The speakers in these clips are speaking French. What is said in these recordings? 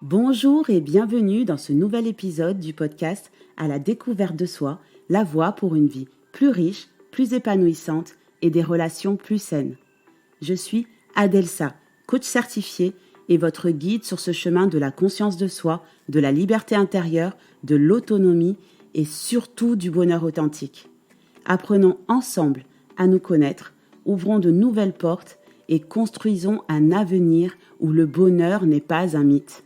Bonjour et bienvenue dans ce nouvel épisode du podcast À la découverte de soi, la voie pour une vie plus riche, plus épanouissante et des relations plus saines. Je suis Adelsa, coach certifiée et votre guide sur ce chemin de la conscience de soi, de la liberté intérieure, de l'autonomie et surtout du bonheur authentique. Apprenons ensemble à nous connaître, ouvrons de nouvelles portes et construisons un avenir où le bonheur n'est pas un mythe.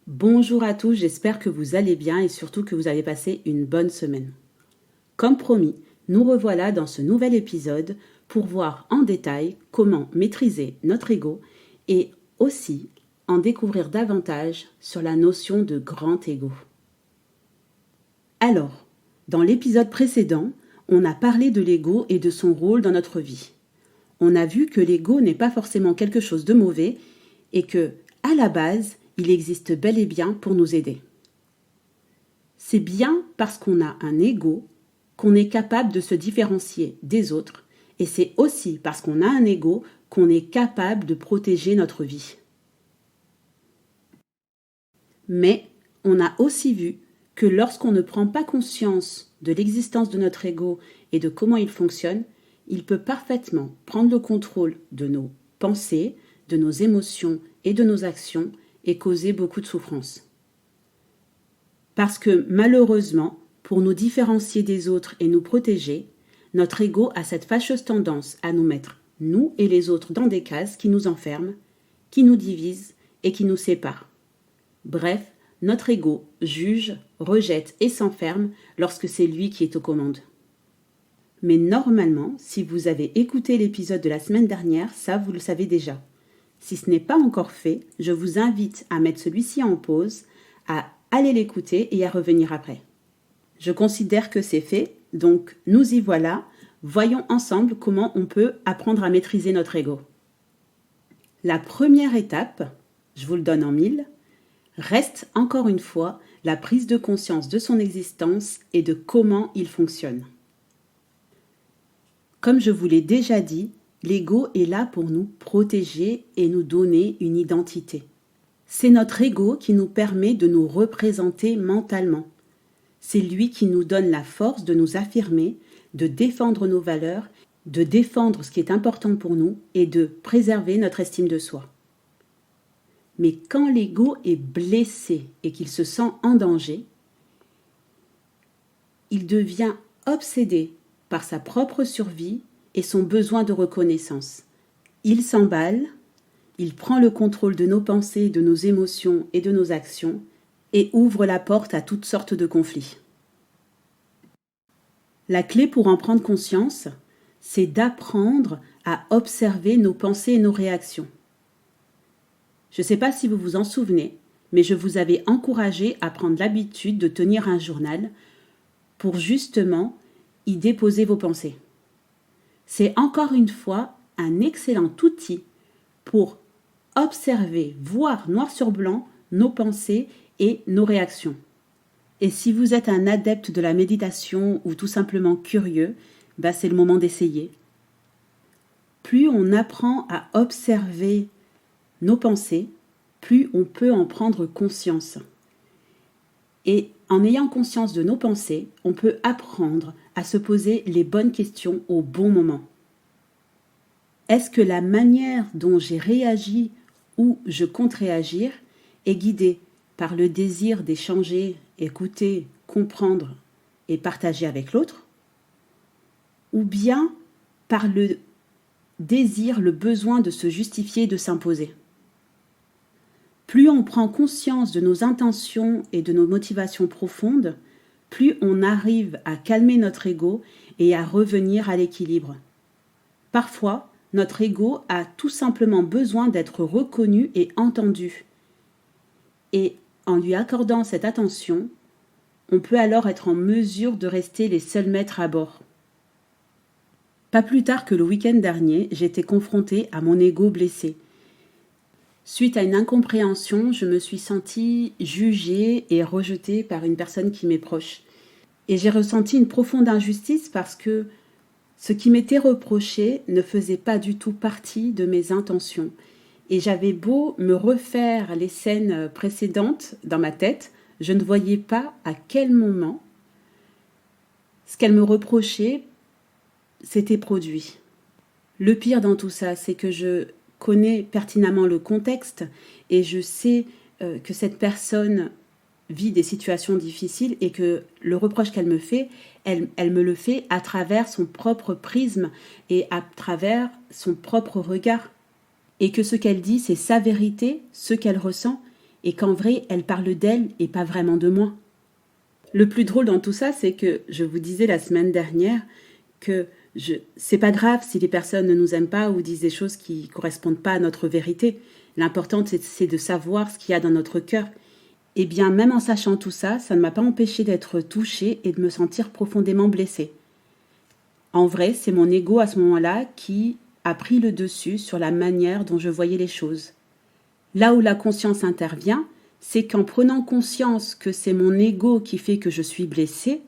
Bonjour à tous, j'espère que vous allez bien et surtout que vous avez passé une bonne semaine. Comme promis, nous revoilà dans ce nouvel épisode pour voir en détail comment maîtriser notre ego et aussi en découvrir davantage sur la notion de grand ego. Alors, dans l'épisode précédent, on a parlé de l'ego et de son rôle dans notre vie. On a vu que l'ego n'est pas forcément quelque chose de mauvais et que, à la base, il existe bel et bien pour nous aider. C'est bien parce qu'on a un ego qu'on est capable de se différencier des autres et c'est aussi parce qu'on a un ego qu'on est capable de protéger notre vie. Mais on a aussi vu que lorsqu'on ne prend pas conscience de l'existence de notre ego et de comment il fonctionne, il peut parfaitement prendre le contrôle de nos pensées, de nos émotions et de nos actions et causer beaucoup de souffrance. Parce que malheureusement, pour nous différencier des autres et nous protéger, notre ego a cette fâcheuse tendance à nous mettre, nous et les autres, dans des cases qui nous enferment, qui nous divisent et qui nous séparent. Bref, notre ego juge, rejette et s'enferme lorsque c'est lui qui est aux commandes. Mais normalement, si vous avez écouté l'épisode de la semaine dernière, ça vous le savez déjà. Si ce n'est pas encore fait, je vous invite à mettre celui-ci en pause, à aller l'écouter et à revenir après. Je considère que c'est fait, donc nous y voilà. Voyons ensemble comment on peut apprendre à maîtriser notre ego. La première étape, je vous le donne en mille, reste encore une fois la prise de conscience de son existence et de comment il fonctionne. Comme je vous l'ai déjà dit, l'ego est là pour nous protéger et nous donner une identité. C'est notre ego qui nous permet de nous représenter mentalement. C'est lui qui nous donne la force de nous affirmer, de défendre nos valeurs, de défendre ce qui est important pour nous et de préserver notre estime de soi. Mais quand l'ego est blessé et qu'il se sent en danger, il devient obsédé par sa propre survie et son besoin de reconnaissance. Il s'emballe, il prend le contrôle de nos pensées, de nos émotions et de nos actions et ouvre la porte à toutes sortes de conflits. La clé pour en prendre conscience, c'est d'apprendre à observer nos pensées et nos réactions. Je ne sais pas si vous vous en souvenez, mais je vous avais encouragé à prendre l'habitude de tenir un journal pour justement y déposer vos pensées. C'est encore une fois un excellent outil pour observer, voir noir sur blanc nos pensées et nos réactions. Et si vous êtes un adepte de la méditation ou tout simplement curieux, c'est le moment d'essayer. Plus on apprend à observer nos pensées, plus on peut en prendre conscience. Et en ayant conscience de nos pensées, on peut apprendre à se poser les bonnes questions au bon moment. Est-ce que la manière dont j'ai réagi ou je compte réagir est guidée par le désir d'échanger, écouter, comprendre et partager avec l'autre, ou bien par le désir, le besoin de se justifier et de s'imposer? Plus on prend conscience de nos intentions et de nos motivations profondes, plus on arrive à calmer notre ego et à revenir à l'équilibre. Parfois, notre ego a tout simplement besoin d'être reconnu et entendu. Et en lui accordant cette attention, on peut alors être en mesure de rester les seuls maîtres à bord. Pas plus tard que le week-end dernier, j'étais confrontée à mon ego blessé. Suite à une incompréhension, je me suis sentie jugée et rejetée par une personne qui m'est proche. Et j'ai ressenti une profonde injustice parce que ce qui m'était reproché ne faisait pas du tout partie de mes intentions. Et j'avais beau me refaire les scènes précédentes dans ma tête, je ne voyais pas à quel moment ce qu'elle me reprochait s'était produit. Le pire dans tout ça, c'est que je connais pertinemment le contexte et je sais que cette personne vit des situations difficiles et que le reproche qu'elle me fait, elle me le fait à travers son propre prisme et à travers son propre regard. Et que ce qu'elle dit, c'est sa vérité, ce qu'elle ressent, et qu'en vrai, elle parle d'elle et pas vraiment de moi. Le plus drôle dans tout ça, c'est que je vous disais la semaine dernière que c'est pas grave si les personnes ne nous aiment pas ou disent des choses qui ne correspondent pas à notre vérité. L'important, c'est de savoir ce qu'il y a dans notre cœur. Eh bien, même en sachant tout ça, ça ne m'a pas empêché d'être touchée et de me sentir profondément blessée. En vrai, c'est mon ego à ce moment-là qui a pris le dessus sur la manière dont je voyais les choses. Là où la conscience intervient, c'est qu'en prenant conscience que c'est mon ego qui fait que je suis blessée,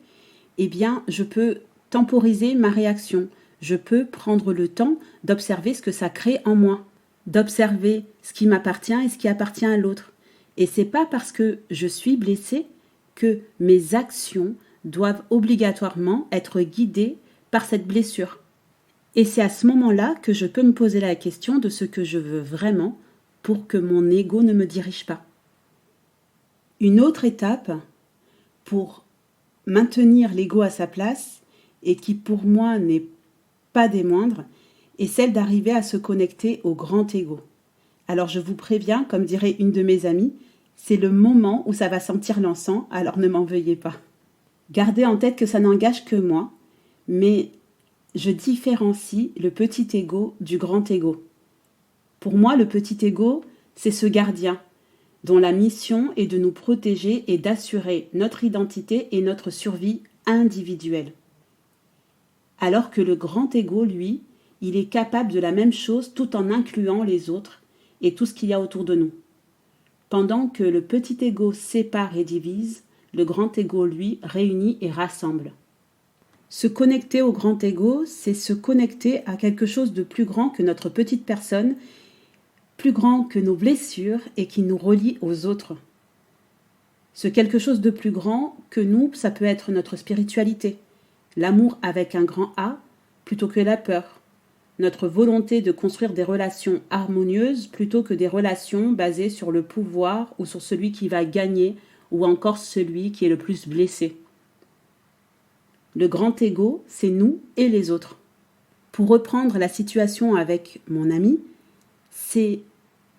eh bien, je peux temporiser ma réaction. Je peux prendre le temps d'observer ce que ça crée en moi, d'observer ce qui m'appartient et ce qui appartient à l'autre. Et c'est pas parce que je suis blessée que mes actions doivent obligatoirement être guidées par cette blessure. Et c'est à ce moment-là que je peux me poser la question de ce que je veux vraiment pour que mon ego ne me dirige pas. Une autre étape pour maintenir l'ego à sa place et qui pour moi n'est pas des moindres est celle d'arriver à se connecter au grand ego. Alors je vous préviens, comme dirait une de mes amies, c'est le moment où ça va sentir l'encens, alors ne m'en veuillez pas. Gardez en tête que ça n'engage que moi, mais je différencie le petit ego du grand ego. Pour moi, le petit ego, c'est ce gardien dont la mission est de nous protéger et d'assurer notre identité et notre survie individuelle. Alors que le grand ego, lui, il est capable de la même chose tout en incluant les autres et tout ce qu'il y a autour de nous. Pendant que le petit ego sépare et divise, le grand ego, lui, réunit et rassemble. Se connecter au grand ego, c'est se connecter à quelque chose de plus grand que notre petite personne, plus grand que nos blessures et qui nous relie aux autres. Ce quelque chose de plus grand que nous, ça peut être notre spiritualité, l'amour avec un grand A plutôt que la peur, notre volonté de construire des relations harmonieuses plutôt que des relations basées sur le pouvoir ou sur celui qui va gagner ou encore celui qui est le plus blessé. Le grand ego, c'est nous et les autres. Pour reprendre la situation avec mon ami, c'est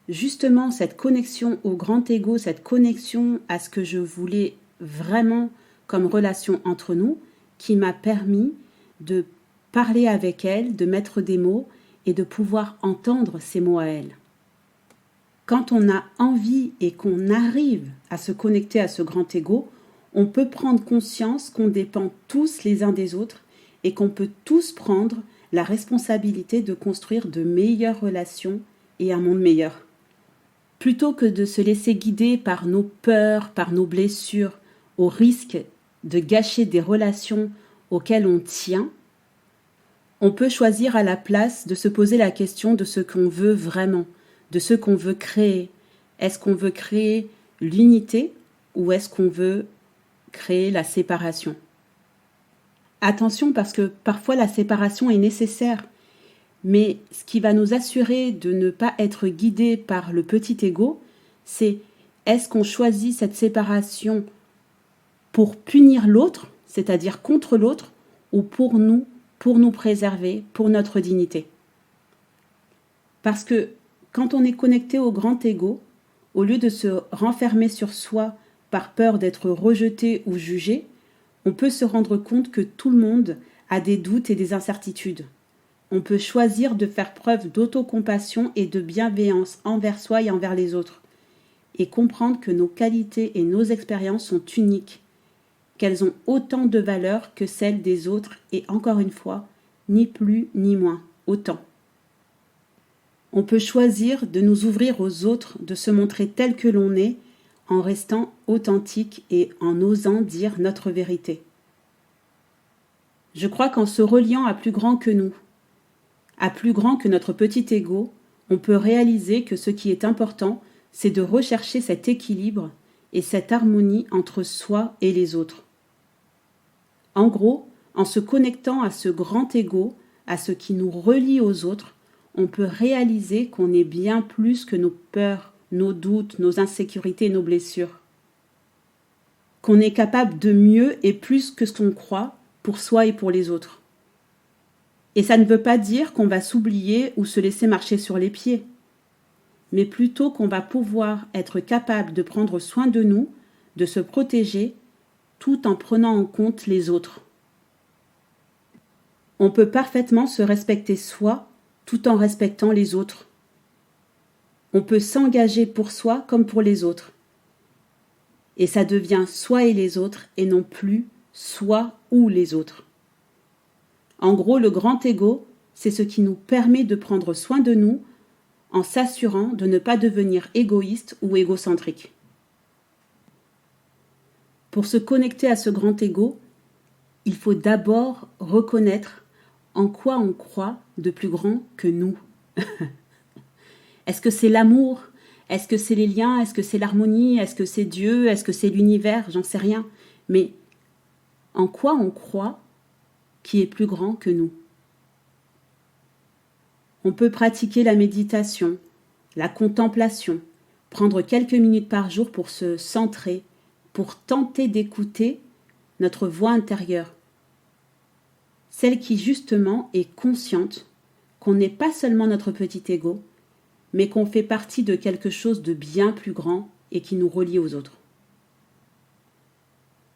justement cette connexion au grand ego, cette connexion à ce que je voulais vraiment comme relation entre nous, qui m'a permis de parler avec elle, de mettre des mots et de pouvoir entendre ces mots à elle. Quand on a envie et qu'on arrive à se connecter à ce grand ego, on peut prendre conscience qu'on dépend tous les uns des autres et qu'on peut tous prendre la responsabilité de construire de meilleures relations et un monde meilleur. Plutôt que de se laisser guider par nos peurs, par nos blessures, au risque de gâcher des relations auxquelles on tient, on peut choisir à la place de se poser la question de ce qu'on veut vraiment, de ce qu'on veut créer. Est-ce qu'on veut créer l'unité ou est-ce qu'on veut créer la séparation? Attention parce que parfois la séparation est nécessaire, mais ce qui va nous assurer de ne pas être guidé par le petit ego, c'est est-ce qu'on choisit cette séparation pour punir l'autre, c'est-à-dire contre l'autre, ou pour nous préserver, pour notre dignité. Parce que quand on est connecté au grand ego, au lieu de se renfermer sur soi par peur d'être rejeté ou jugé, on peut se rendre compte que tout le monde a des doutes et des incertitudes. On peut choisir de faire preuve d'autocompassion et de bienveillance envers soi et envers les autres, et comprendre que nos qualités et nos expériences sont uniques, qu'elles ont autant de valeur que celles des autres, et encore une fois, ni plus ni moins, autant. On peut choisir de nous ouvrir aux autres, de se montrer tel que l'on est, en restant authentique et en osant dire notre vérité. Je crois qu'en se reliant à plus grand que nous, à plus grand que notre petit ego, on peut réaliser que ce qui est important, c'est de rechercher cet équilibre et cette harmonie entre soi et les autres. En gros, en se connectant à ce grand ego, à ce qui nous relie aux autres, on peut réaliser qu'on est bien plus que nos peurs, nos doutes, nos insécurités, nos blessures. Qu'on est capable de mieux et plus que ce qu'on croit pour soi et pour les autres. Et ça ne veut pas dire qu'on va s'oublier ou se laisser marcher sur les pieds, mais plutôt qu'on va pouvoir être capable de prendre soin de nous, de se protéger, tout en prenant en compte les autres. On peut parfaitement se respecter soi tout en respectant les autres. On peut s'engager pour soi comme pour les autres. Et ça devient soi et les autres et non plus soi ou les autres. En gros, le grand ego, c'est ce qui nous permet de prendre soin de nous en s'assurant de ne pas devenir égoïste ou égocentrique. Pour se connecter à ce grand ego, il faut d'abord reconnaître en quoi on croit de plus grand que nous. Est-ce que c'est l'amour ? Est-ce que c'est les liens ? Est-ce que c'est l'harmonie ? Est-ce que c'est Dieu ? Est-ce que c'est l'univers ? J'en sais rien. Mais en quoi on croit qui est plus grand que nous ? On peut pratiquer la méditation, la contemplation, prendre quelques minutes par jour pour se centrer, pour tenter d'écouter notre voix intérieure. Celle qui justement est consciente qu'on n'est pas seulement notre petit ego, mais qu'on fait partie de quelque chose de bien plus grand et qui nous relie aux autres.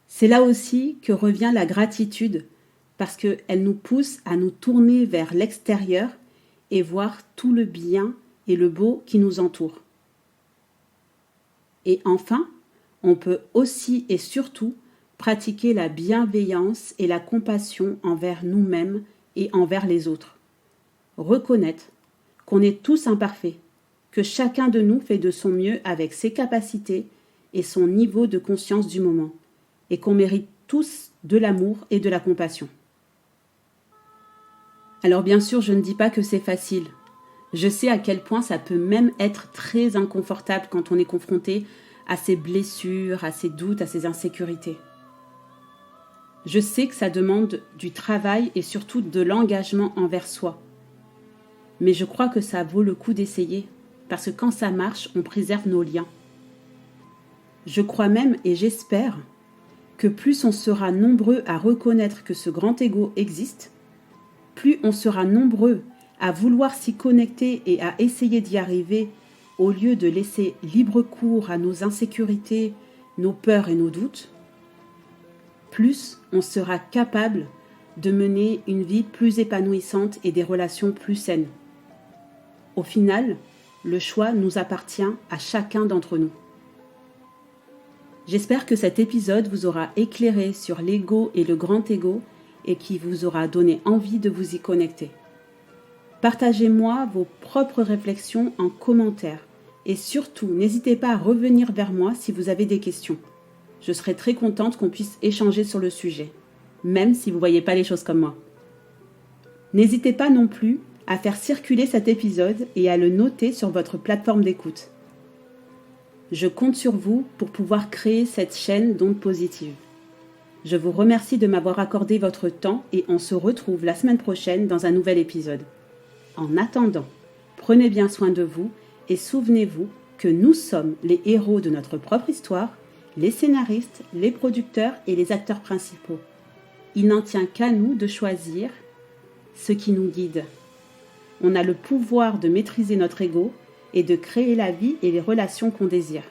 C'est là aussi que revient la gratitude, parce qu'elle nous pousse à nous tourner vers l'extérieur et voir tout le bien et le beau qui nous entoure. Et enfin, on peut aussi et surtout pratiquer la bienveillance et la compassion envers nous-mêmes et envers les autres. Reconnaître qu'on est tous imparfaits, que chacun de nous fait de son mieux avec ses capacités et son niveau de conscience du moment, et qu'on mérite tous de l'amour et de la compassion. Alors bien sûr, je ne dis pas que c'est facile. Je sais à quel point ça peut même être très inconfortable quand on est confronté à ses blessures, à ses doutes, à ses insécurités. Je sais que ça demande du travail et surtout de l'engagement envers soi. Mais je crois que ça vaut le coup d'essayer, parce que quand ça marche, on préserve nos liens. Je crois même et j'espère que plus on sera nombreux à reconnaître que ce grand ego existe, plus on sera nombreux à vouloir s'y connecter et à essayer d'y arriver au lieu de laisser libre cours à nos insécurités, nos peurs et nos doutes, plus on sera capable de mener une vie plus épanouissante et des relations plus saines. Au final, le choix nous appartient à chacun d'entre nous. J'espère que cet épisode vous aura éclairé sur l'ego et le grand ego et qui vous aura donné envie de vous y connecter. Partagez-moi vos propres réflexions en commentaire et surtout, n'hésitez pas à revenir vers moi si vous avez des questions. Je serai très contente qu'on puisse échanger sur le sujet, même si vous ne voyez pas les choses comme moi. N'hésitez pas non plus à faire circuler cet épisode et à le noter sur votre plateforme d'écoute. Je compte sur vous pour pouvoir créer cette chaîne d'ondes positives. Je vous remercie de m'avoir accordé votre temps et on se retrouve la semaine prochaine dans un nouvel épisode. En attendant, prenez bien soin de vous et souvenez-vous que nous sommes les héros de notre propre histoire, les scénaristes, les producteurs et les acteurs principaux. Il n'en tient qu'à nous de choisir ce qui nous guide. On a le pouvoir de maîtriser notre ego et de créer la vie et les relations qu'on désire.